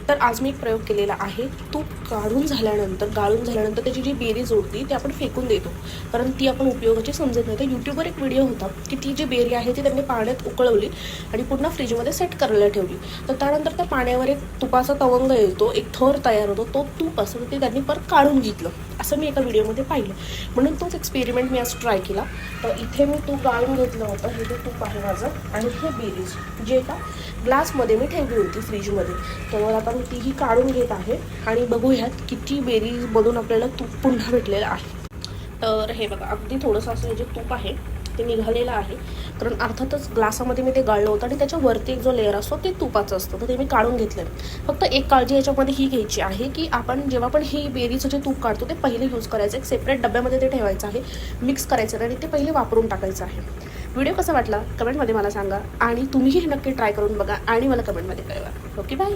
तर आज मी एक प्रयोग केलेला आहे. तूप गाळून झाल्यानंतर त्याची जी बेरीज उरती ती आपण फेकून देतो, कारण ती आपण उपयोगाची समजत नाही. तर यूट्यूबवर एक व्हिडिओ होता की ती जी बेरी आहे ती त्यांनी पाण्यात उकळवली आणि पुन्हा फ्रीजमध्ये सेट करायला ठेवली. तर त्यानंतर त्या पाण्यावर एक तुपाचा तवंग येतो, एक थर तयार होतो. तो तूप असं ते त्यांनी परत काढून घेतलं, असं मी एका व्हिडिओमध्ये पाहिलं. म्हणून तोच एक्सपेरिमेंट मी आज ट्राय केला. तर इथे मी तूप गाळून घेतलं होतं. हे जे तूप आहे माझं आणि हे बेरीज जे एका ग्लासमध्ये मी ठेवली होती फ्रीजमध्ये, तर आता मी तीही काढून घेत आहे आणि बघूयात किती बेरीज बनून आपल्याला तूप पुन्हा भेटलेलं आहे. तर हे बघा, अगदी थोडंसं असं हे जे तूप आहे ते निघालेलं आहे, कारण अर्थातच ग्लासामध्ये मी ते गाळलं होतं आणि त्याच्यावरती एक जो लेअर असतो ते तुपाचं असतं, तर ते मी काढून घेतलं. फक्त एक काळजी याच्यामध्ये ही घ्यायची आहे की आपण जेव्हा पण ही बेरीचं जे तूप काढतो ते पहिले यूज करायचं, एक सेपरेट डब्यामध्ये ते ठेवायचं आहे, मिक्स करायचं आणि ते पहिले वापरून टाकायचं आहे. व्हिडिओ कसा वाटला कमेंटमध्ये मला सांगा आणि तुम्हीही नक्की ट्राय करून बघा आणि मला कमेंटमध्ये कळवा. Okay, bye.